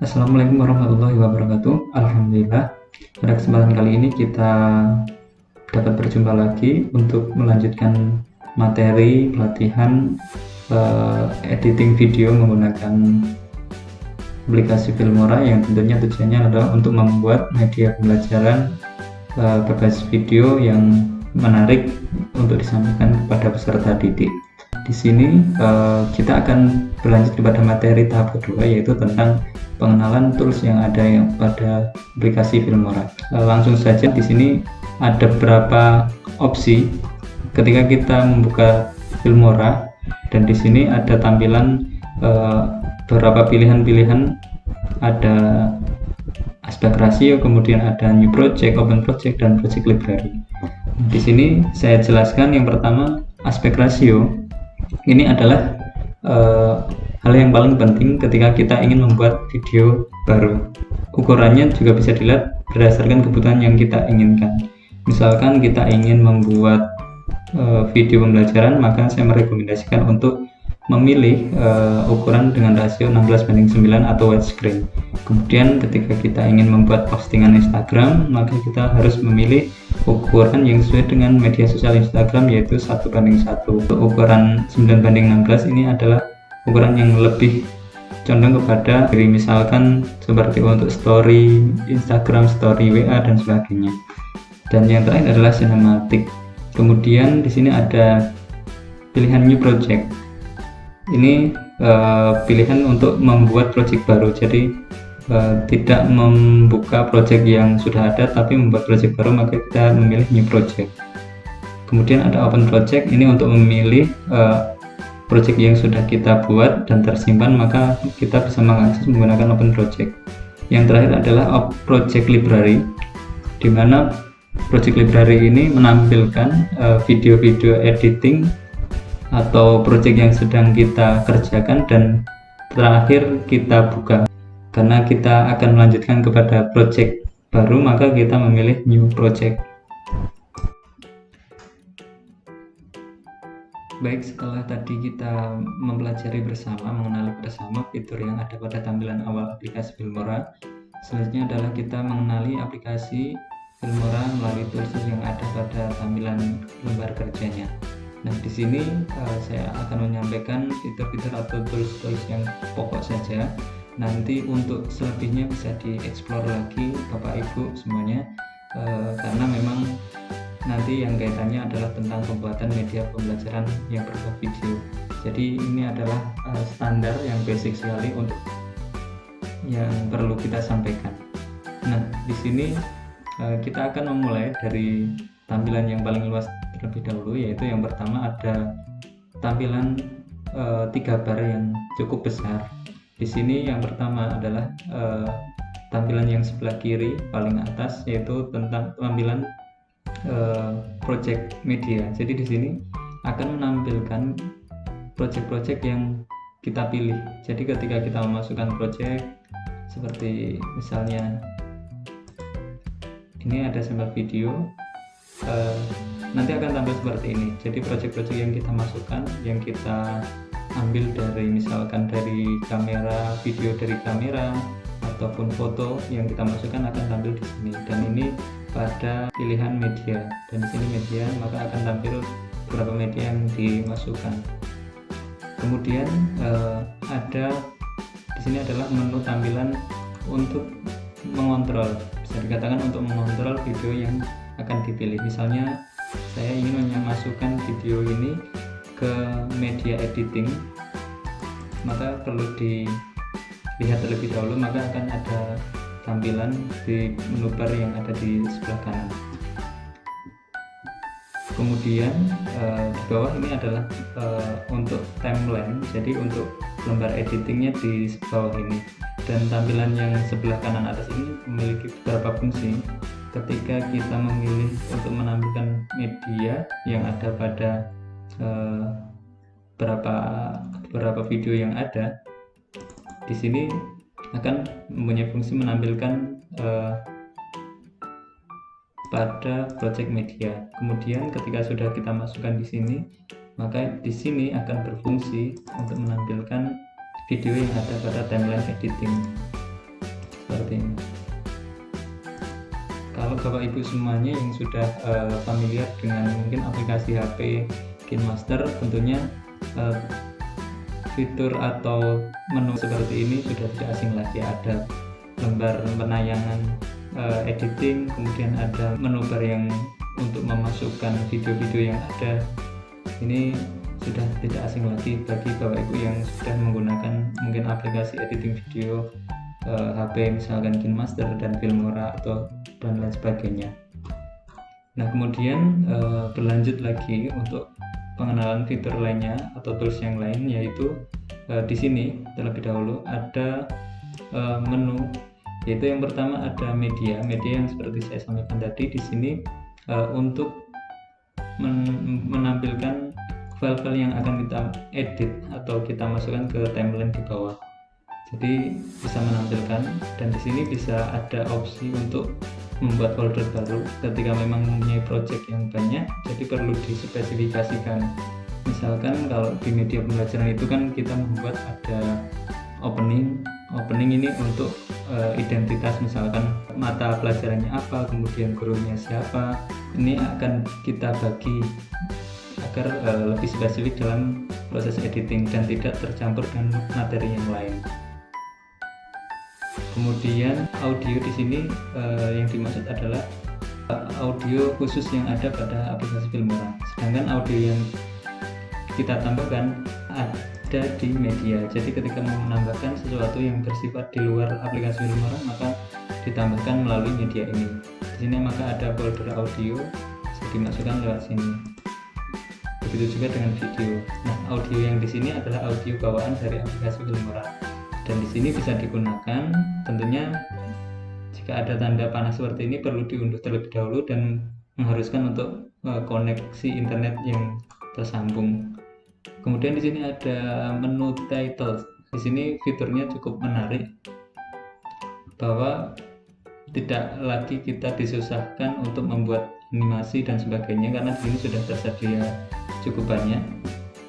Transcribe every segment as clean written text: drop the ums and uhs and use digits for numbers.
Assalamualaikum warahmatullahi wabarakatuh. Alhamdulillah, pada kesempatan kali ini kita dapat berjumpa lagi untuk melanjutkan materi pelatihan editing video menggunakan aplikasi Filmora, yang tentunya tujuannya adalah untuk membuat media pembelajaran berbasis video yang menarik untuk disampaikan kepada peserta didik. Di sini kita akan berlanjut kepada materi tahap kedua, yaitu tentang pengenalan tools yang ada pada aplikasi Filmora. Langsung saja, di sini ada beberapa opsi ketika kita membuka Filmora, dan di sini ada tampilan beberapa pilihan-pilihan, ada aspek ratio, kemudian ada new project, open project, dan project library. Di sini saya jelaskan yang pertama, aspek ratio. Ini adalah hal yang paling penting ketika kita ingin membuat video baru. Ukurannya juga bisa dilihat berdasarkan kebutuhan yang kita inginkan. Misalkan kita ingin membuat video pembelajaran, maka saya merekomendasikan untuk memilih ukuran dengan rasio 16:9 atau widescreen. Kemudian ketika kita ingin membuat postingan Instagram, maka kita harus memilih ukuran yang sesuai dengan media sosial Instagram, yaitu 1:1. Ukuran 9:16 ini adalah ukuran yang lebih condong kepada diri, misalkan seperti untuk story Instagram, story WA, dan sebagainya. Dan yang terakhir adalah cinematic. Kemudian di sini ada pilihan new project. Ini pilihan untuk membuat project baru, jadi tidak membuka project yang sudah ada tapi membuat project baru, maka kita memilih new project. Kemudian ada open project, ini untuk memilih project yang sudah kita buat dan tersimpan, maka kita bisa mengakses menggunakan open project. Yang terakhir adalah project library, di mana project library ini menampilkan video-video editing atau project yang sedang kita kerjakan dan terakhir kita buka. Karena kita akan melanjutkan kepada project baru, maka kita memilih new project. Baik, setelah tadi kita mempelajari bersama, mengenali bersama fitur yang ada pada tampilan awal aplikasi Filmora, selanjutnya adalah kita mengenali aplikasi Filmora melalui tools yang ada pada tampilan lembar kerjanya. Nah, di sini saya akan menyampaikan fitur-fitur atau tools-tools yang pokok saja. Nanti untuk selebihnya bisa dieksplor lagi Bapak Ibu semuanya, karena memang nanti yang kaitannya adalah tentang pembuatan media pembelajaran yang berupa video. Jadi ini adalah standar yang basic sekali untuk yang perlu kita sampaikan. Nah, di sini kita akan memulai dari tampilan yang paling luas terlebih dahulu, yaitu yang pertama ada tampilan 3 bar yang cukup besar. Di sini yang pertama adalah tampilan yang sebelah kiri paling atas, yaitu tentang tampilan project media. Jadi di sini akan menampilkan project-project yang kita pilih. Jadi ketika kita memasukkan project, seperti misalnya ini ada sampel video, nanti akan tampil seperti ini. Jadi project-project yang kita masukkan, yang kita ambil dari misalkan dari kamera, video dari kamera, ataupun foto yang kita masukkan akan tampil di sini. Dan ini pada pilihan media, dan di sini media, maka akan tampil beberapa media yang dimasukkan. Kemudian ada di sini adalah menu tampilan untuk mengontrol, bisa dikatakan untuk mengontrol video yang akan dipilih. Misalnya saya ingin memasukkan video ini ke media editing, maka perlu dilihat terlebih dahulu, maka akan ada tampilan di menu bar yang ada di sebelah kanan. Kemudian di bawah ini adalah untuk timeline, jadi untuk lembar editingnya di bawah ini. Dan tampilan yang sebelah kanan atas ini memiliki beberapa fungsi. Ketika kita memilih untuk menampilkan media yang ada pada beberapa video yang ada, di sini akan mempunyai fungsi menampilkan pada project media. Kemudian ketika sudah kita masukkan di sini, maka di sini akan berfungsi untuk menampilkan video yang ada pada timeline editing. seperti ini. Kalau Bapak Ibu semuanya yang sudah familiar dengan mungkin aplikasi HP KineMaster, tentunya fitur atau menu seperti ini sudah tidak asing lagi. Ada lembar penayangan editing, kemudian ada menu bar yang untuk memasukkan video-video yang ada. Ini sudah tidak asing lagi bagi Bapak Ibu yang sudah menggunakan mungkin aplikasi editing video HP misalkan KineMaster dan Filmora atau dan lain sebagainya. Nah, kemudian berlanjut lagi untuk pengenalan fitur lainnya atau tools yang lain, yaitu di sini terlebih dahulu ada menu, yaitu yang pertama ada media yang seperti saya sampaikan tadi. Di sini untuk menampilkan file-file yang akan kita edit atau kita masukkan ke timeline di bawah. Jadi bisa menampilkan, dan di sini bisa ada opsi untuk membuat folder baru ketika memang mempunyai project yang banyak, jadi perlu dispesifikasikan. Misalkan kalau di media pembelajaran itu kan kita membuat ada opening ini untuk identitas, misalkan mata pelajarannya apa, kemudian gurunya siapa. Ini akan kita bagi agar lebih spesifik dalam proses editing dan tidak tercampur dengan materi yang lain. Kemudian audio di sini yang dimaksud adalah audio khusus yang ada pada aplikasi Filmora. Sedangkan audio yang kita tambahkan ada di media. Jadi ketika mau menambahkan sesuatu yang bersifat di luar aplikasi Filmora, maka ditambahkan melalui media ini. Di sini maka ada folder audio, bisa dimasukkan lewat sini. Begitu juga dengan video. Nah, audio yang di sini adalah audio bawaan dari aplikasi Filmora. Dan di sini bisa digunakan. Tentunya jika ada tanda panah seperti ini perlu diunduh terlebih dahulu dan mengharuskan untuk koneksi internet yang tersambung. Kemudian di sini ada menu title. Di sini fiturnya cukup menarik, bahwa tidak lagi kita disusahkan untuk membuat animasi dan sebagainya, karena di sini sudah tersedia cukup banyak.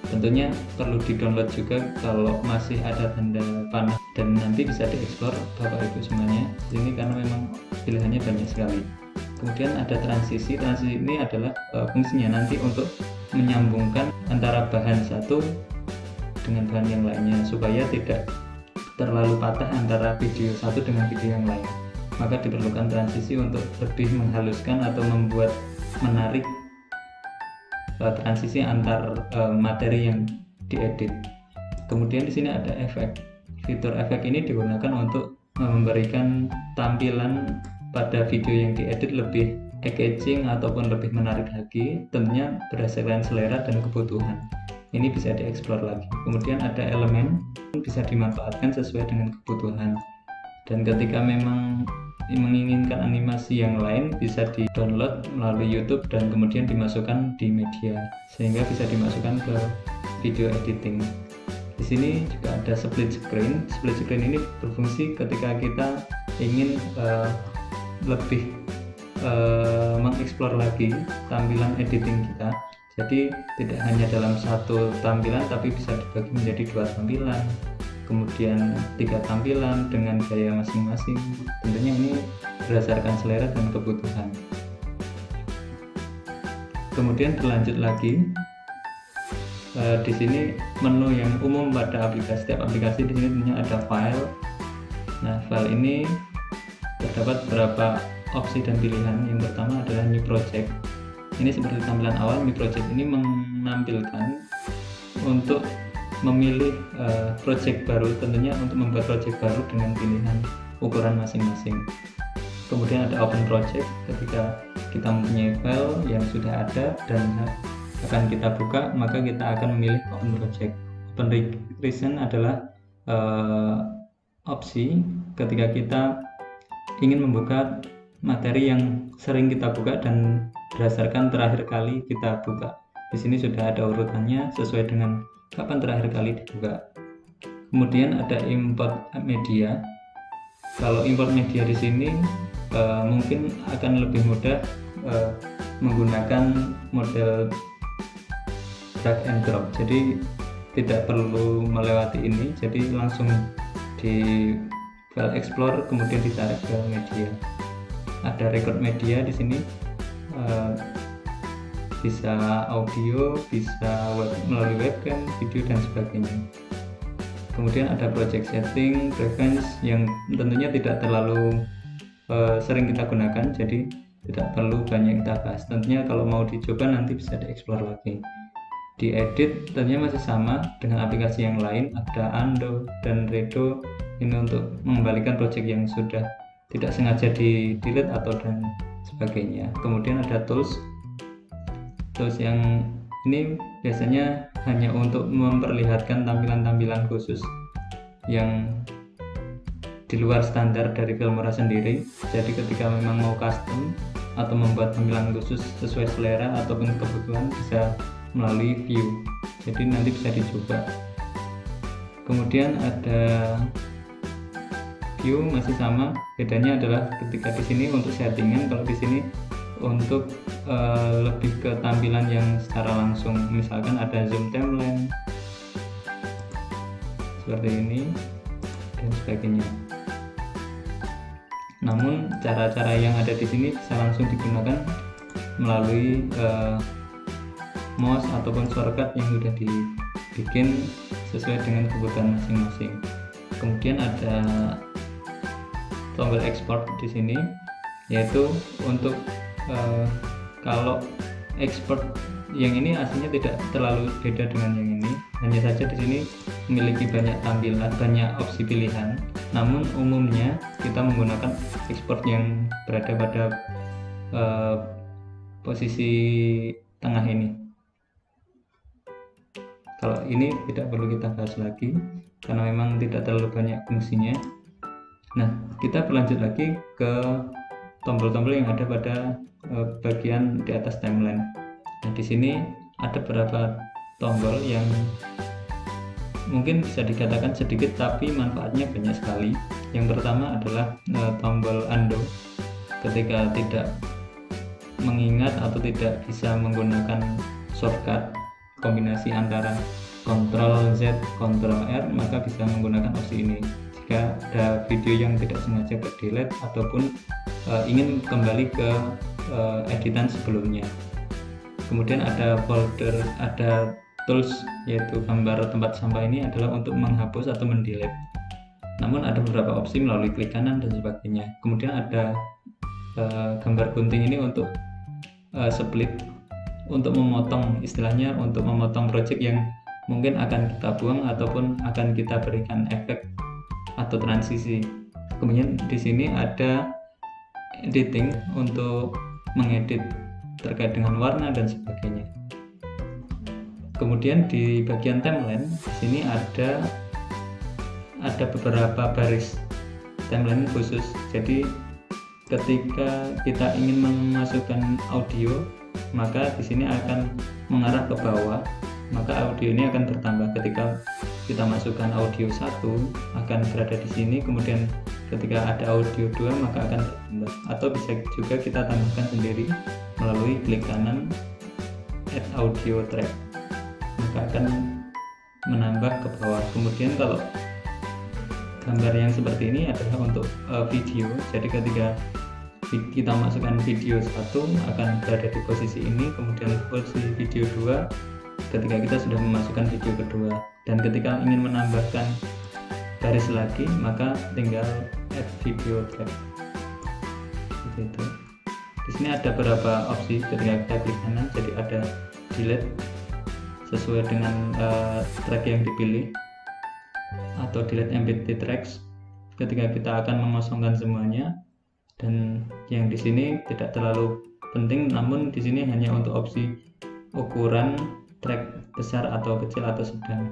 Tentunya perlu di-download juga kalau masih ada tanda panah, dan nanti bisa dieksplor Bapak Ibu semuanya di sini karena memang pilihannya banyak sekali. Kemudian ada transisi ini adalah fungsinya nanti untuk menyambungkan antara bahan satu dengan bahan yang lainnya supaya tidak terlalu patah antara video satu dengan video yang lain. Maka diperlukan transisi untuk lebih menghaluskan atau membuat menarik transisi antar materi yang diedit. Kemudian di sini ada efek. Fitur efek ini digunakan untuk memberikan tampilan pada video yang diedit lebih eye-catching ataupun lebih menarik lagi, tentunya berdasarkan selera dan kebutuhan. Ini bisa dieksplor lagi. Kemudian ada elemen, bisa dimanfaatkan sesuai dengan kebutuhan. Dan ketika memang menginginkan animasi yang lain, bisa di-download melalui YouTube dan kemudian dimasukkan di media, sehingga bisa dimasukkan ke video editing. Di sini juga ada split screen. Split screen ini berfungsi ketika kita ingin lebih mengeksplor lagi tampilan editing kita. Jadi tidak hanya dalam satu tampilan, tapi bisa dibagi menjadi 2 tampilan, kemudian 3 tampilan dengan gaya masing-masing. Tentunya ini berdasarkan selera dan kebutuhan. Kemudian berlanjut lagi, di sini menu yang umum pada aplikasi. Setiap aplikasi di sini tentunya ada file. Nah, file ini terdapat beberapa opsi dan pilihan. Yang pertama adalah new project. Ini seperti tampilan awal. New project ini menampilkan untuk memilih project baru, tentunya untuk membuat project baru dengan pilihan ukuran masing-masing. Kemudian ada open project, ketika kita mempunyai file yang sudah ada dan akan kita buka, maka kita akan memilih open project. Open reason adalah opsi ketika kita ingin membuka materi yang sering kita buka dan berdasarkan terakhir kali kita buka. Di sini sudah ada urutannya sesuai dengan kapan terakhir kali dibuka. Kemudian ada import media. Kalau import media di sini mungkin akan lebih mudah menggunakan model drag and drop. Jadi tidak perlu melewati ini, jadi langsung di file explore kemudian ditarik ke media. Ada record media di sini, bisa audio, bisa melalui webcam, video dan sebagainya. Kemudian ada project setting, preference yang tentunya tidak terlalu sering kita gunakan, jadi tidak perlu banyak kita bahas. Tentunya kalau mau dicoba nanti bisa dieksplor lagi. Di edit tentunya masih sama dengan aplikasi yang lain, ada undo dan redo, ini untuk mengembalikan project yang sudah tidak sengaja di delete atau dan sebagainya. Kemudian ada tools yang ini biasanya hanya untuk memperlihatkan tampilan-tampilan khusus yang di luar standar dari Filmora sendiri. Jadi ketika memang mau custom atau membuat tampilan khusus sesuai selera ataupun kebutuhan, bisa melalui view, jadi nanti bisa dicoba. Kemudian ada view, masih sama, bedanya adalah ketika di sini untuk settingan, kalau di sini untuk lebih ke tampilan yang secara langsung, misalkan ada zoom timeline seperti ini dan sebagainya. Namun cara-cara yang ada di sini bisa langsung digunakan melalui mouse ataupun shortcut yang sudah dibikin sesuai dengan kebutuhan masing-masing. Kemudian ada tombol export di sini, yaitu untuk kalau export yang ini aslinya tidak terlalu beda dengan yang ini, hanya saja di sini memiliki banyak tampilan, banyak opsi pilihan. Namun umumnya kita menggunakan export yang berada pada posisi tengah ini. Kalau ini tidak perlu kita bahas lagi karena memang tidak terlalu banyak fungsinya. Nah, kita berlanjut lagi ke tombol-tombol yang ada pada bagian di atas timeline. Nah, di sini ada beberapa tombol yang mungkin bisa dikatakan sedikit tapi manfaatnya banyak sekali. Yang pertama adalah tombol undo. Ketika tidak mengingat atau tidak bisa menggunakan shortcut kombinasi antara Ctrl Z, Ctrl R, maka bisa menggunakan opsi ini. Jika ada video yang tidak sengaja ke delete ataupun ingin kembali ke editan sebelumnya. Kemudian ada folder, ada tools, yaitu gambar tempat sampah ini adalah untuk menghapus atau mendelete. Namun ada beberapa opsi melalui klik kanan dan sebagainya. Kemudian ada gambar gunting ini untuk split, untuk memotong, istilahnya untuk memotong project yang mungkin akan kita buang ataupun akan kita berikan efek atau transisi. Kemudian di sini ada editing untuk mengedit terkait dengan warna dan sebagainya. Kemudian di bagian timeline di sini ada beberapa baris timeline khusus. Jadi ketika kita ingin memasukkan audio, maka di sini akan mengarah ke bawah, maka audio ini akan bertambah. Ketika kita masukkan audio 1 akan berada di sini, kemudian ketika ada audio 2 maka akan bertambah, atau bisa juga kita tambahkan sendiri melalui klik kanan add audio track, maka akan menambah ke bawah. Kemudian kalau gambar yang seperti ini adalah untuk video, jadi ketika kita masukkan video 1 akan berada di posisi ini, kemudian posisi video 2 ketika kita sudah memasukkan video kedua, dan ketika ingin menambahkan garis lagi maka tinggal add video track seperti itu. Di sini ada beberapa opsi ketika kita klik kanan, jadi ada delete sesuai dengan track yang dipilih, atau delete empty tracks ketika kita akan mengosongkan semuanya. Dan yang di sini tidak terlalu penting, namun di sini hanya untuk opsi ukuran track besar atau kecil atau sedang.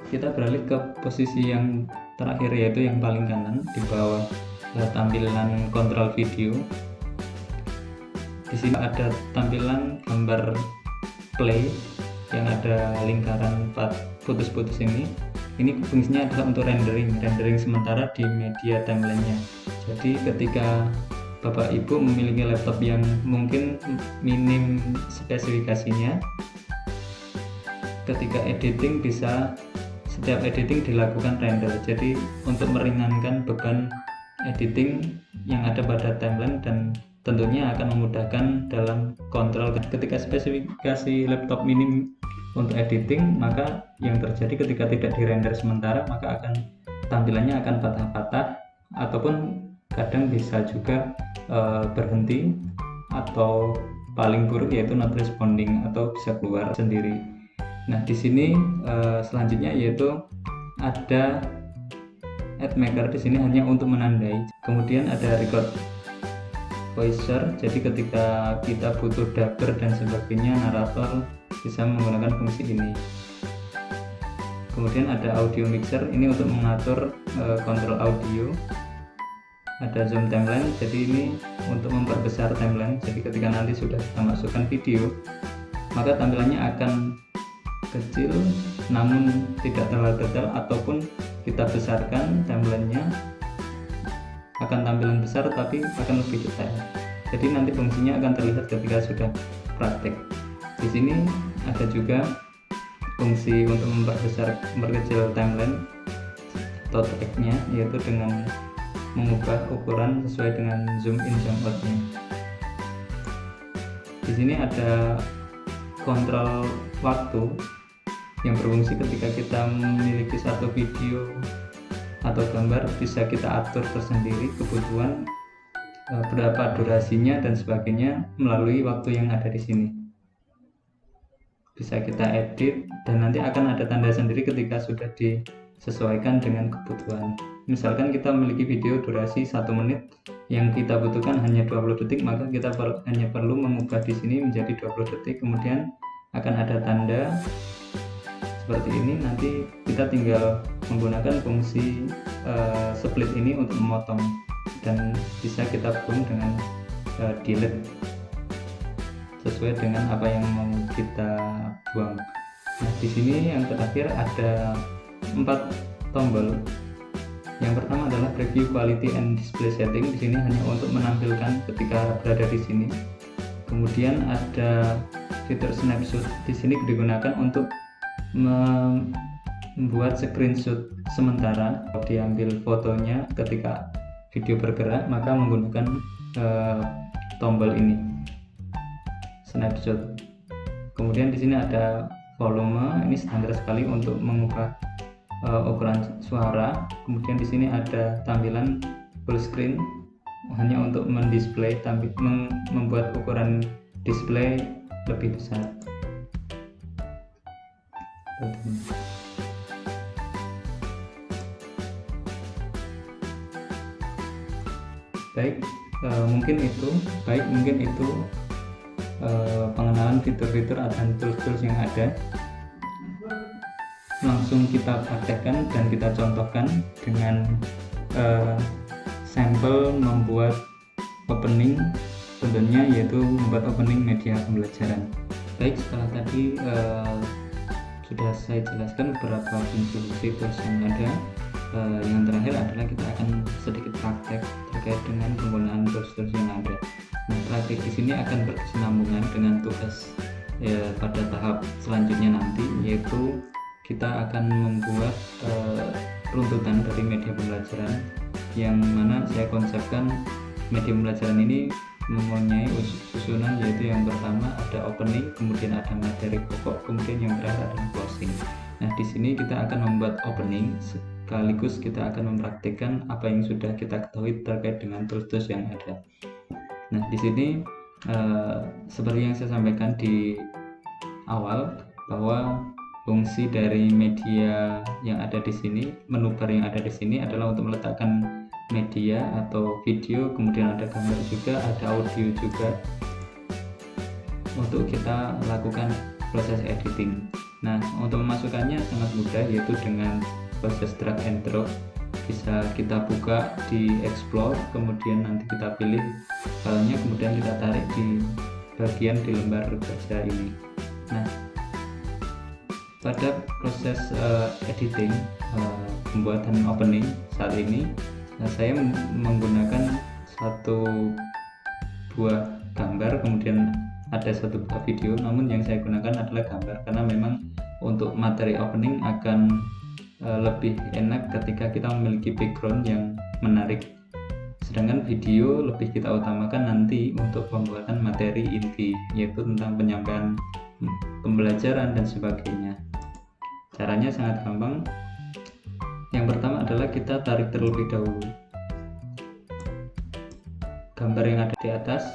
Kita beralih ke posisi yang terakhir, yaitu yang paling kanan di bawah tampilan kontrol video. Di sini ada tampilan gambar play yang ada lingkaran 4 putus-putus ini. Ini fungsinya adalah untuk rendering sementara di media timelinenya. Jadi ketika Bapak Ibu memiliki laptop yang mungkin minim spesifikasinya, ketika editing bisa setiap editing dilakukan render. Jadi untuk meringankan beban editing yang ada pada timeline dan tentunya akan memudahkan dalam kontrol. Ketika spesifikasi laptop minim untuk editing, maka yang terjadi ketika tidak dirender sementara, maka tampilannya akan patah-patah ataupun kadang bisa juga berhenti, atau paling buruk yaitu not responding atau bisa keluar sendiri. Nah, di sini selanjutnya yaitu ada add maker. Di sini hanya untuk menandai. Kemudian ada record voicer, jadi ketika kita butuh dubber dan sebagainya, narator bisa menggunakan fungsi ini. Kemudian ada audio mixer, ini untuk mengatur kontrol audio. Ada zoom timeline, jadi ini untuk memperbesar timeline. Jadi ketika nanti sudah kita masukkan video, maka tampilannya akan kecil namun tidak terlalu detail, ataupun kita besarkan timelinenya akan tampilan besar tapi akan lebih detail. Jadi nanti fungsinya akan terlihat ketika sudah praktek. Di sini ada juga fungsi untuk memperkecil timeline atau tracknya, yaitu dengan mengubah ukuran sesuai dengan zoom in zoom out-nya. Di sini ada kontrol waktu yang berfungsi ketika kita memiliki satu video atau gambar, bisa kita atur tersendiri kebutuhan berapa durasinya dan sebagainya melalui waktu yang ada di sini. Bisa kita edit dan nanti akan ada tanda sendiri ketika sudah disesuaikan dengan kebutuhan. Misalkan kita memiliki video durasi 1 menit yang kita butuhkan hanya 20 detik, maka kita hanya perlu mengubah di sini menjadi 20 detik. Kemudian akan ada tanda seperti ini. Nanti kita tinggal menggunakan fungsi split ini untuk memotong, dan bisa kita buang dengan delete sesuai dengan apa yang mau kita buang. Nah, di sini yang terakhir ada 4 tombol. Yang pertama adalah preview quality and display setting. Di sini hanya untuk menampilkan ketika berada di sini. Kemudian ada fitur snapshot. Di sini digunakan untuk membuat screenshot sementara. Kalau diambil fotonya ketika video bergerak, maka menggunakan tombol ini, snapshot. Kemudian di sini ada volume, ini standar sekali untuk mengubah ukuran suara. Kemudian di sini ada tampilan full screen, hanya untuk mendisplay, membuat ukuran display lebih besar. Baik, mungkin itu pengenalan fitur-fitur dan tools-tools yang ada. Langsung kita praktekkan dan kita contohkan dengan sampel membuat opening, tentunya yaitu membuat opening media pembelajaran. Baik, setelah tadi sudah saya jelaskan beberapa fungsi tools yang ada. Yang terakhir adalah kita akan sedikit praktek terkait dengan penggunaan tools-tools yang ada. Nah, praktek di sini akan berkesinambungan dengan tugas pada tahap selanjutnya nanti, yaitu kita akan membuat runtutan dari media pembelajaran, yang mana saya konsepkan media pembelajaran ini mempunyai susunan, yaitu yang pertama ada opening, kemudian ada materi pokok, kemudian yang terakhir adalah closing. Nah, di sini kita akan membuat opening sekaligus kita akan mempraktikkan apa yang sudah kita ketahui terkait dengan tools-tools yang ada. Nah, di sini seperti yang saya sampaikan di awal, bahwa fungsi dari media yang ada di sini, menu bar yang ada di sini adalah untuk meletakkan media atau video, kemudian ada gambar juga, ada audio juga, untuk kita lakukan proses editing. Nah, untuk memasukkannya sangat mudah, yaitu dengan proses drag and drop. Bisa kita buka di explore, kemudian nanti kita pilih filenya, kemudian kita tarik di bagian di lembar kerja ini. Nah, pada proses editing pembuatan opening saat ini, saya menggunakan satu buah gambar, kemudian ada satu buah video, namun yang saya gunakan adalah gambar karena memang untuk materi opening akan lebih enak ketika kita memiliki background yang menarik. Sedangkan video lebih kita utamakan nanti untuk pembuatan materi inti, yaitu tentang penyampaian pembelajaran dan sebagainya. Caranya sangat gampang. Yang pertama adalah kita tarik terlebih dahulu gambar yang ada di atas,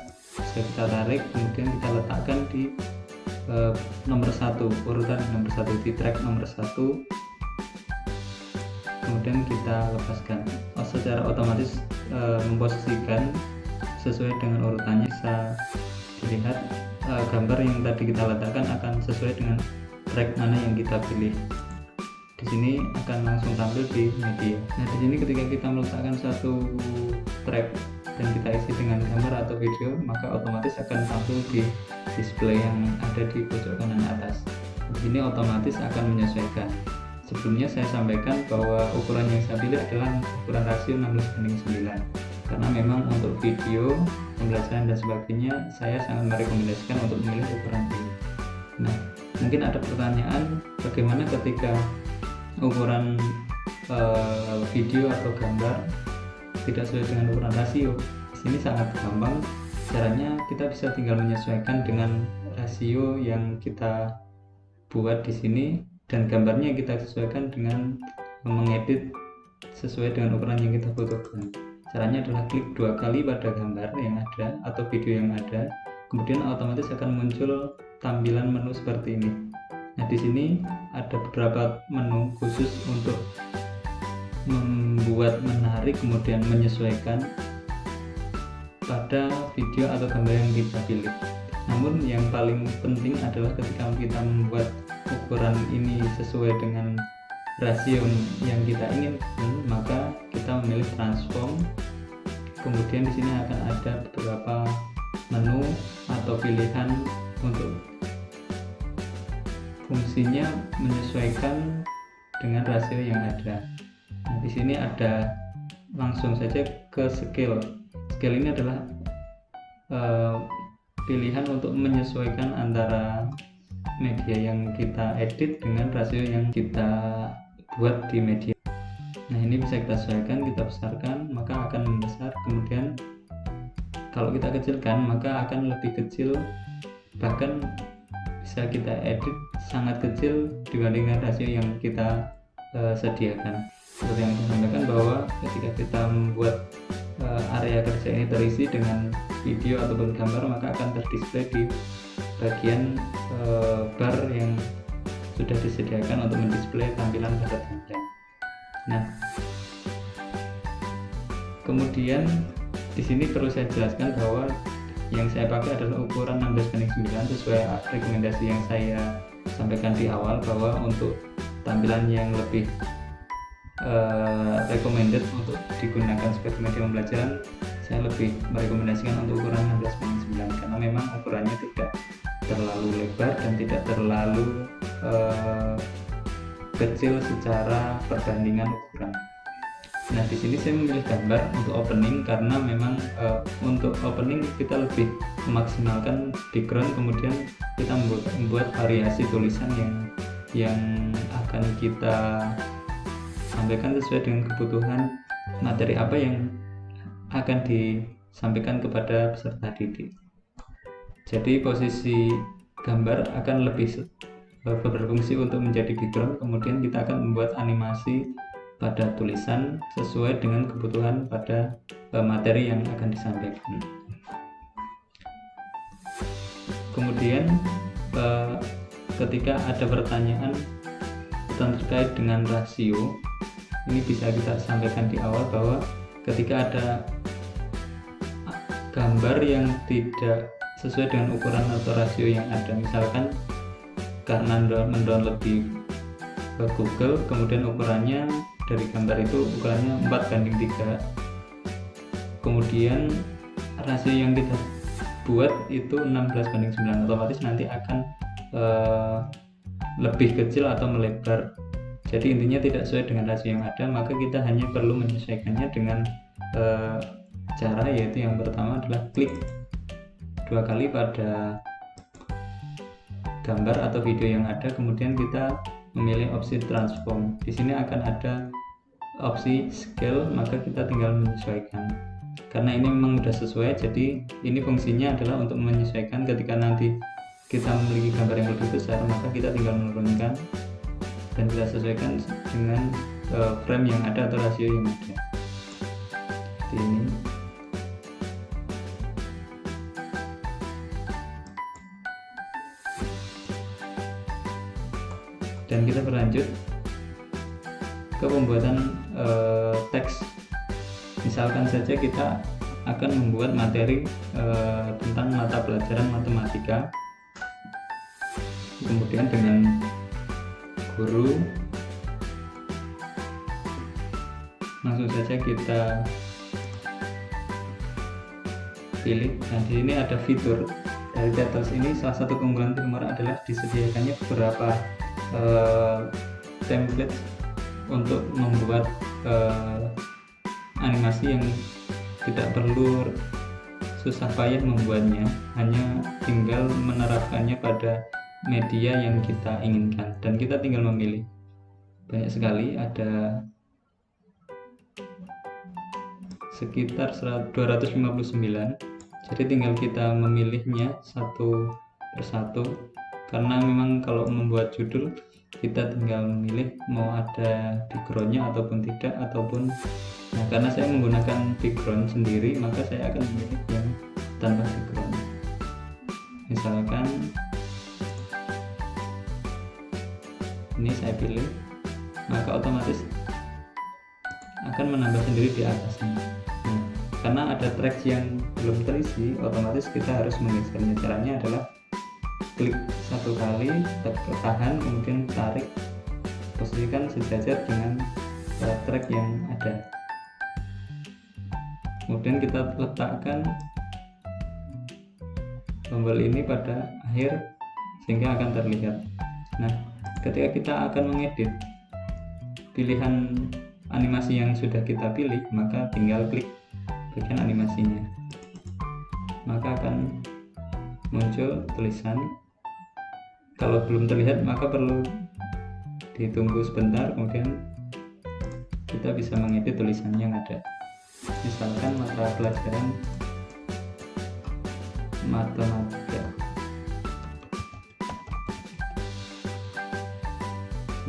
kita tarik, kemudian kita letakkan di nomor 1, urutan nomor 1, di track nomor 1, kemudian kita lepaskan. Secara otomatis memposisikan sesuai dengan urutannya. Bisa dilihat gambar yang tadi kita letakkan akan sesuai dengan track mana yang kita pilih. Di sini akan langsung tampil di media. Nah, di sini ketika kita meletakkan satu track dan kita isi dengan gambar atau video, maka otomatis akan tampil di display yang ada di pojok kanan atas. Di sini otomatis akan menyesuaikan. Sebelumnya saya sampaikan bahwa ukuran yang saya pilih adalah ukuran rasio 16:9, karena memang untuk video, pembelajaran dan sebagainya saya sangat merekomendasikan untuk memilih ukuran ini. Nah, mungkin ada pertanyaan, bagaimana ketika ukuran video atau gambar tidak sesuai dengan ukuran rasio? Di sini sangat gampang. Caranya kita bisa tinggal menyesuaikan dengan rasio yang kita buat di sini, dan gambarnya kita sesuaikan dengan mengedit sesuai dengan ukuran yang kita butuhkan. Caranya adalah klik 2 kali pada gambar yang ada atau video yang ada, kemudian otomatis akan muncul tampilan menu seperti ini. Nah, di sini ada beberapa menu khusus untuk membuat menarik kemudian menyesuaikan pada video atau gambar yang kita pilih. Namun yang paling penting adalah ketika kita membuat ukuran ini sesuai dengan rasio yang kita inginkan, maka kita memilih transform. Kemudian di sini akan ada beberapa menu atau pilihan untuk fungsinya menyesuaikan dengan rasio yang ada. Nah, di sini ada, langsung saja ke scale. Scale ini adalah pilihan untuk menyesuaikan antara media yang kita edit dengan rasio yang kita buat di media. Nah, ini bisa kita sesuaikan, kita besarkan maka akan membesar, kemudian kalau kita kecilkan maka akan lebih kecil, bahkan bisa kita edit sangat kecil dibandingkan rasio yang kita sediakan. Seperti yang saya sampaikan bahwa ketika kita membuat area kerja ini terisi dengan video ataupun gambar, maka akan terdisplay di bagian bar yang sudah disediakan untuk mendisplay tampilan pada timeline. Nah, kemudian di sini perlu saya jelaskan bahwa yang saya pakai adalah ukuran 16:9 sesuai rekomendasi yang saya sampaikan di awal, bahwa untuk tampilan yang lebih recommended untuk digunakan sebagai media pembelajaran, saya lebih merekomendasikan untuk ukuran 16:9 karena memang ukurannya tidak terlalu lebar dan tidak terlalu kecil secara perbandingan ukuran. Nah, di sini saya memilih gambar untuk opening karena memang untuk opening kita lebih memaksimalkan background, kemudian kita membuat variasi tulisan yang akan kita sampaikan sesuai dengan kebutuhan materi apa yang akan disampaikan kepada peserta didik. Jadi posisi gambar akan lebih berfungsi untuk menjadi background, kemudian kita akan membuat animasi pada tulisan sesuai dengan kebutuhan pada materi yang akan disampaikan. Kemudian ketika ada pertanyaan terkait dengan rasio, ini bisa kita sampaikan di awal bahwa ketika ada gambar yang tidak sesuai dengan ukuran atau rasio yang ada, misalkan karena mendownload di Google, kemudian ukurannya dari gambar itu ukurannya 4:3, kemudian rasio yang kita buat itu 16:9, otomatis nanti akan lebih kecil atau melebar. Jadi intinya tidak sesuai dengan rasio yang ada, maka kita hanya perlu menyesuaikannya dengan cara, yaitu yang pertama adalah klik 2 kali pada gambar atau video yang ada, kemudian kita memilih opsi transform. Di sini akan ada opsi scale, maka kita tinggal menyesuaikan. Karena ini memang sudah sesuai, jadi ini fungsinya adalah untuk menyesuaikan. Ketika nanti kita memiliki gambar yang lebih besar, maka kita tinggal menurunkan dan kita sesuaikan dengan frame yang ada atau rasio yang ada. Seperti ini. Dan kita berlanjut ke pembuatan teks. Misalkan saja kita akan membuat materi tentang mata pelajaran matematika, kemudian dengan guru langsung saja kita pilih. Nah, di sini ada fitur dari Turtles ini. Salah satu keunggulan Filmora adalah disediakannya beberapa template untuk membuat animasi yang tidak perlu susah payah membuatnya, hanya tinggal menerapkannya pada media yang kita inginkan dan kita tinggal memilih. Banyak sekali, ada sekitar 259, jadi tinggal kita memilihnya satu persatu. Karena memang kalau membuat judul kita tinggal memilih mau ada backgroundnya ataupun tidak, ataupun nah, karena saya menggunakan background sendiri, maka saya akan memilih yang tanpa background. Misalkan ini saya pilih, maka otomatis akan menambah sendiri di atasnya. Nah, karena ada tracks yang belum terisi, otomatis kita harus menggesernya. Caranya adalah klik satu kali, tahan, kemudian tarik, posisikan sejajar dengan track yang ada. Kemudian kita letakkan tombol ini pada akhir sehingga akan terlihat. Nah, ketika kita akan mengedit pilihan animasi yang sudah kita pilih, maka tinggal klik bagian animasinya, maka akan muncul tulisan. Kalau belum terlihat maka perlu ditunggu sebentar, kemudian kita bisa mengedit tulisan yang ada. Misalkan mata pelajaran matematika,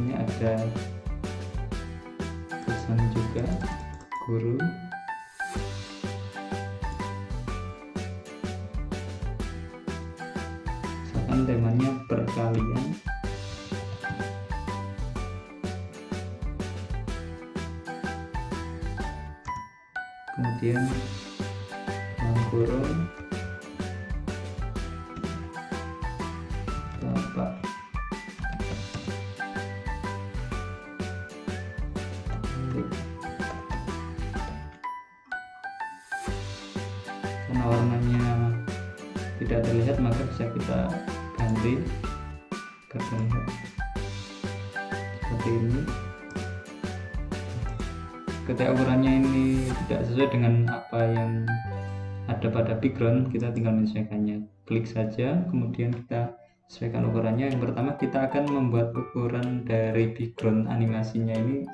ini ada tulisan juga guru. Misalkan temanya perkalian, kemudian kurung bapak karena warnanya tidak terlihat, maka bisa kita ganti ke terlihat seperti ini. Ketika ukurannya ini tidak sesuai dengan apa yang ada pada background, kita tinggal menyesuaikannya. Klik saja, kemudian kita sesuaikan ukurannya. Yang pertama kita akan membuat ukuran dari background animasinya ini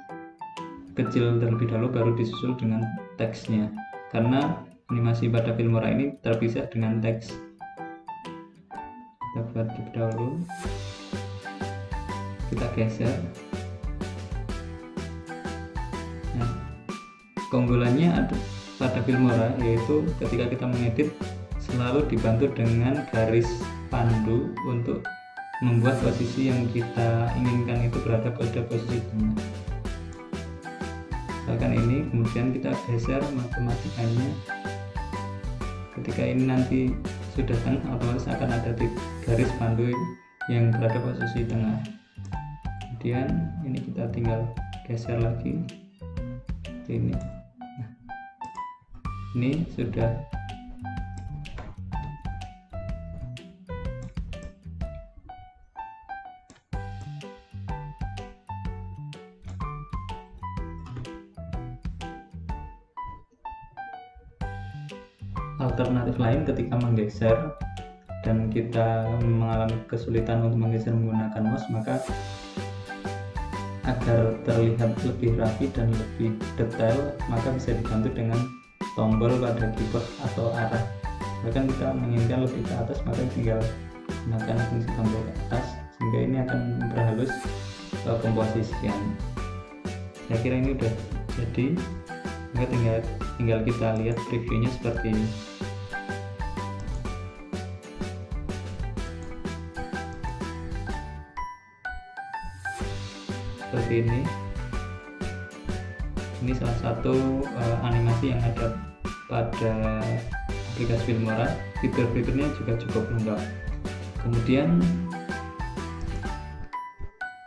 kecil terlebih dahulu, baru disusul dengan teksnya, karena animasi pada Filmora ini terpisah dengan teks. Kita buat terlebih dahulu, kita geser. Nah, keunggulannya ada pada Filmora, yaitu ketika kita mengedit selalu dibantu dengan garis pandu untuk membuat posisi yang kita inginkan itu berada pada posisi tengah. Misalkan ini, kemudian kita geser matematikanya. Ketika ini nanti sudah tengah, otomatis akan ada garis pandu yang berada posisi tengah. Kemudian ini kita tinggal geser lagi ini. Nah, ini sudah alternatif lain ketika menggeser dan kita mengalami kesulitan untuk menggeser menggunakan mouse, maka agar terlihat lebih rapi dan lebih detail, maka bisa dibantu dengan tombol pada keyboard atau arah. Bahkan kita menginginkan lebih ke atas, maka tinggal gunakan fungsi tombol ke atas, sehingga ini akan memperhalus komposisian. Saya kira ini udah jadi, maka tinggal kita lihat previewnya seperti ini. Seperti ini salah satu animasi yang ada pada aplikasi Filmora. Fitur-fiturnya juga cukup lengkap. Kemudian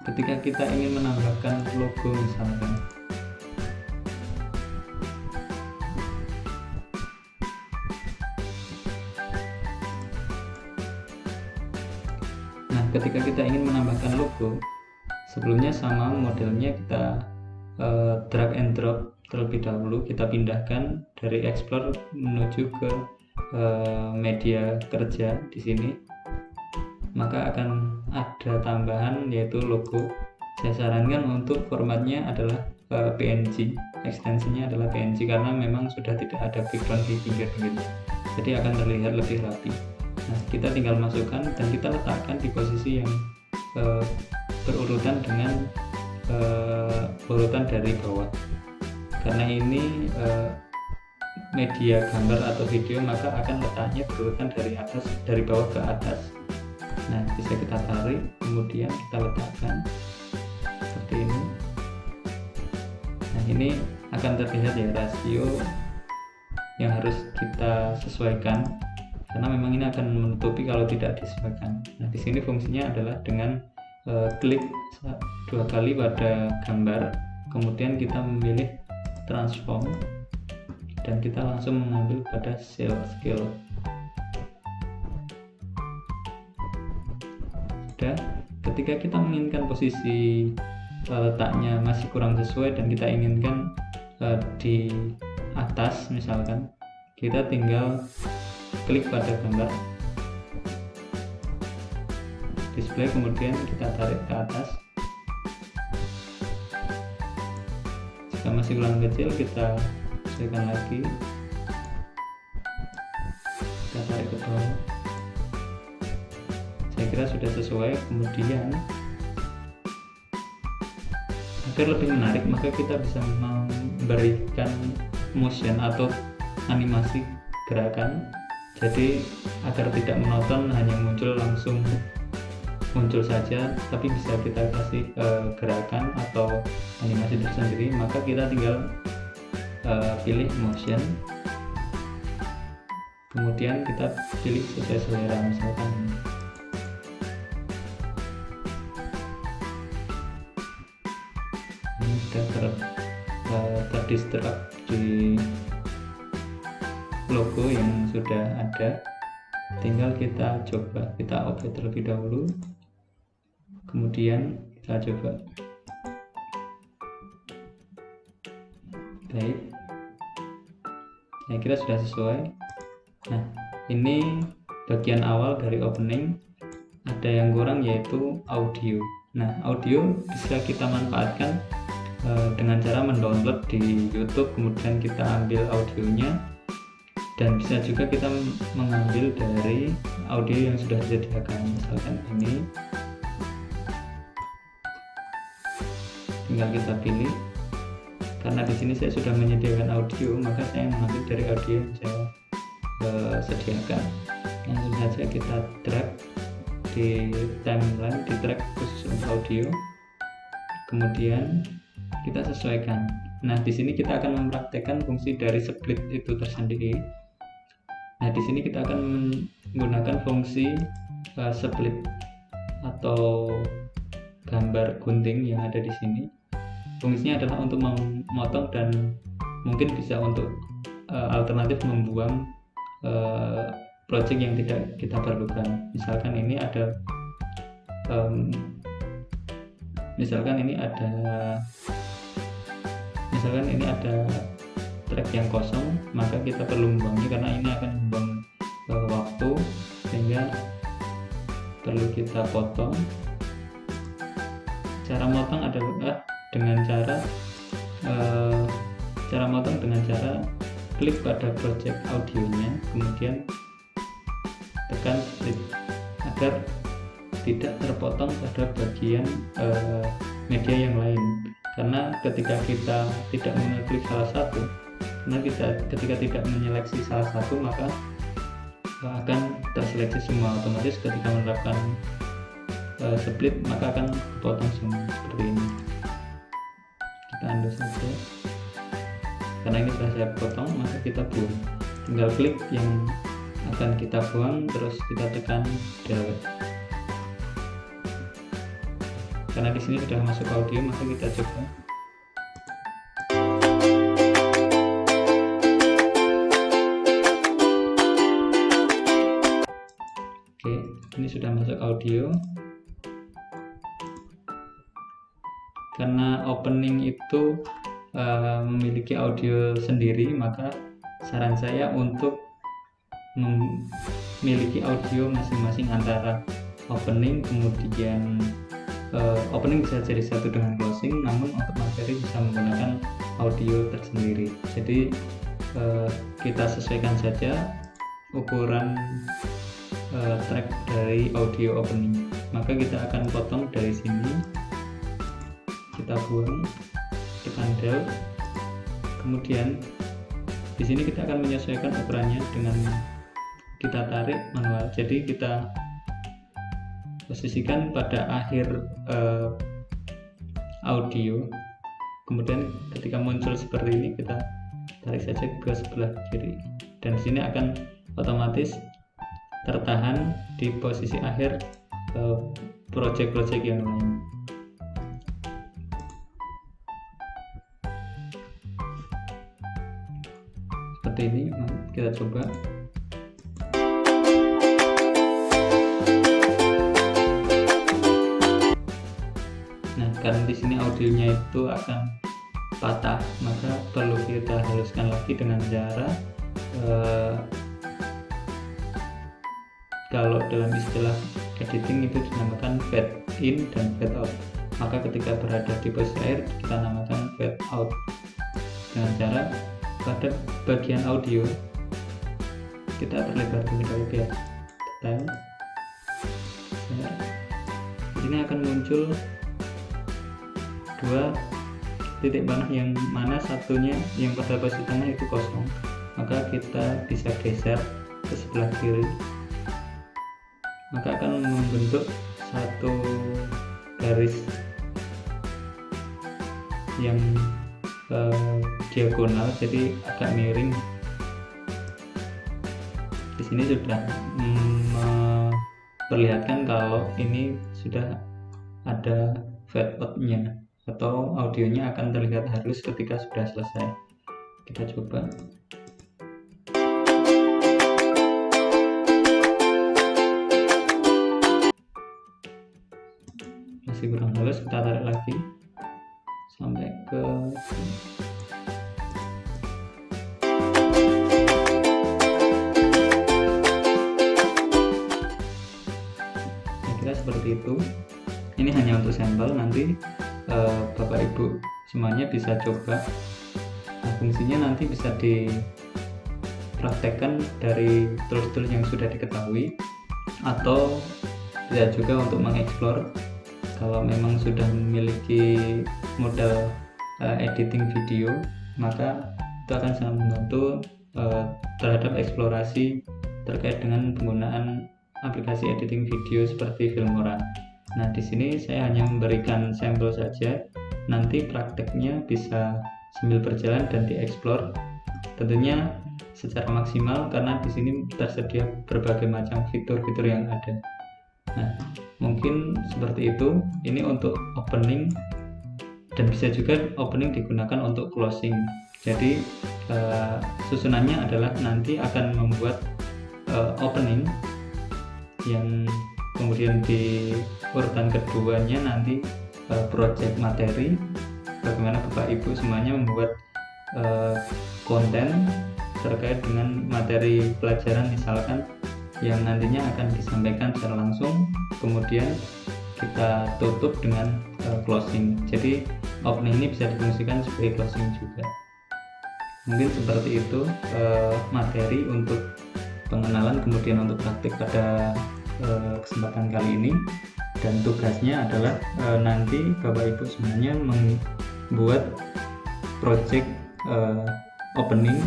ketika kita ingin menambahkan logo misalkan, nah ketika kita ingin menambahkan logo, sebelumnya sama modelnya kita drag and drop terlebih dahulu, kita pindahkan dari explore menuju ke media kerja di sini, maka akan ada tambahan yaitu logo. Saya sarankan untuk formatnya adalah PNG, ekstensinya adalah PNG karena memang sudah tidak ada background di pinggir-pinggirnya, jadi akan terlihat lebih rapi. Nah, kita tinggal masukkan dan kita letakkan di posisi yang berurutan dengan urutan dari bawah. Karena ini media gambar atau video, maka akan letaknya berurutan dari bawah ke atas. Nah, bisa kita tarik, kemudian kita letakkan seperti ini. Nah, ini akan terlihat ya rasio yang harus kita sesuaikan, karena memang ini akan menutupi kalau tidak disesuaikan. Nah, di sini fungsinya adalah dengan klik 2 kali pada gambar, kemudian kita memilih transform dan kita langsung mengambil pada cell scale. Sudah, ketika kita menginginkan posisi letaknya masih kurang sesuai dan kita inginkan di atas misalkan, kita tinggal klik pada gambar display, kemudian kita tarik ke atas. Jika masih kurang kecil, kita sesuaikan lagi, kita tarik ke bawah. Saya kira sudah sesuai. Kemudian agar lebih menarik, maka kita bisa memberikan motion atau animasi gerakan, jadi agar tidak monoton hanya muncul saja, tapi bisa kita kasih gerakan atau animasi tersendiri. Maka kita tinggal pilih motion, kemudian kita pilih sesuai selera, misalkan ini sudah terdistrakt di logo yang sudah ada. Tinggal kita coba, kita open terlebih dahulu, kemudian kita coba. Baik, saya kira sudah sesuai. Nah, ini bagian awal dari opening. Ada yang kurang yaitu audio. Nah, audio bisa kita manfaatkan dengan cara mendownload di YouTube, kemudian kita ambil audionya, dan bisa juga kita mengambil dari audio yang sudah disediakan. Misalkan ini, tinggal kita pilih. Karena di sini saya sudah menyediakan audio, maka saya mengambil dari audio yang saya sediakan. Langsung saja kita drag di timeline, di track khusus untuk audio, kemudian kita sesuaikan. Nah, di sini kita akan mempraktekkan fungsi dari split itu tersendiri. Nah, di sini kita akan menggunakan fungsi split atau gambar gunting yang ada di sini. Fungsinya adalah untuk memotong dan mungkin bisa untuk alternatif membuang project yang tidak kita perlukan. Misalkan ini ada misalkan ini ada track yang kosong, maka kita perlu membuangnya karena ini akan membuang waktu, sehingga sehingga perlu kita potong. Cara motong adalah dengan cara motong dengan cara klik pada project audionya, kemudian tekan split agar tidak terpotong pada bagian media yang lain. Karena ketika kita tidak mengeklik salah satu, ketika tidak menyeleksi salah satu, maka akan terseleksi semua. Otomatis ketika menerapkan split maka akan potong semua seperti ini. Kita undo saja, karena ini sudah saya potong, maka kita buang. Tinggal klik yang akan kita buang, terus kita tekan delete. Karena di sini sudah masuk audio, maka kita coba. Oke, ini sudah masuk audio. Karena opening itu memiliki audio sendiri, maka saran saya untuk memiliki audio masing-masing antara opening, kemudian opening bisa jadi satu dengan closing, namun untuk materi bisa menggunakan audio tersendiri. Jadi kita sesuaikan saja ukuran track dari audio opening. Maka kita akan potong dari sini, kita buang, tekan del. Kemudian di sini kita akan menyesuaikan ukurannya dengan kita tarik manual. Jadi kita posisikan pada akhir audio, kemudian ketika muncul seperti ini kita tarik saja ke sebelah kiri, dan di sini akan otomatis tertahan di posisi akhir project-project yang lain. Seperti ini, kita coba. Nah, karena di sini audionya itu akan patah, maka perlu kita haluskan lagi dengan cara kalau dalam istilah editing itu dinamakan fade in dan fade out. Maka ketika berada di posisi akhir kita namakan fade out, dengan cara pada bagian audio kita terlebar lebih detail. Ini akan muncul dua titik panah, yang mana satunya yang pada posisi tengah itu kosong, maka kita bisa geser ke sebelah kiri, maka akan membentuk satu garis yang diagonal, jadi agak miring. Di sini sudah memperlihatkan kalau ini sudah ada fade out-nya, atau audionya akan terlihat halus ketika sudah selesai. Kita coba. Masih kurang halus, kita tarik lagi sampai ke sini. Kira-kira seperti itu. Ini hanya untuk sampel, nanti Bapak Ibu semuanya bisa coba. Nah, fungsinya nanti bisa dipraktekkan dari tools-tools yang sudah diketahui, atau bisa juga untuk mengeksplor kalau memang sudah memiliki modal editing video, maka itu akan sangat membantu terhadap eksplorasi terkait dengan penggunaan aplikasi editing video seperti Filmora. Nah, di sini saya hanya memberikan sampel saja. Nanti prakteknya bisa sambil berjalan dan dieksplor, tentunya secara maksimal, karena di sini tersedia berbagai macam fitur-fitur yang ada. Nah, mungkin seperti itu. Ini untuk opening, dan bisa juga opening digunakan untuk closing. Jadi susunannya adalah nanti akan membuat opening, yang kemudian di urutan keduanya nanti project materi, bagaimana Bapak Ibu semuanya membuat konten terkait dengan materi pelajaran, misalkan yang nantinya akan disampaikan secara langsung, kemudian kita tutup dengan closing. Jadi opening ini bisa difungsikan sebagai closing juga. Mungkin seperti itu materi untuk pengenalan kemudian untuk praktik pada kesempatan kali ini. Dan tugasnya adalah nanti Bapak Ibu semuanya membuat project opening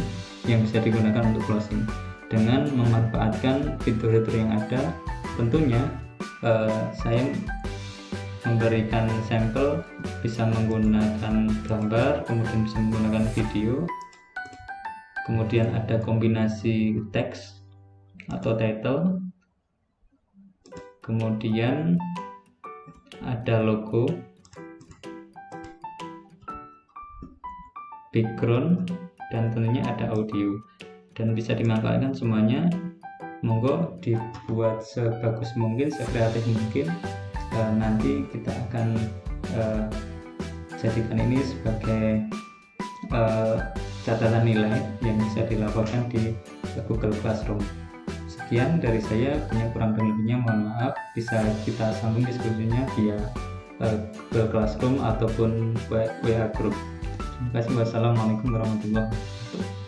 yang bisa digunakan untuk closing dengan memanfaatkan fitur-fitur yang ada. Tentunya saya memberikan sampel bisa menggunakan gambar, kemudian bisa menggunakan video, kemudian ada kombinasi teks atau title, kemudian ada logo, background, dan tentunya ada audio, dan bisa dimanfaatkan semuanya. Monggo dibuat sebagus mungkin, sekreatif mungkin. Nanti kita akan jadikan ini sebagai catatan nilai yang bisa dilaporkan di Google Classroom. Sekian dari saya, punya kurang dan lebihnya mohon maaf. Bisa kita sambung diskusinya via Google Classroom ataupun WA Group. Terima kasih. Wassalamualaikum warahmatullahi wabarakatuh.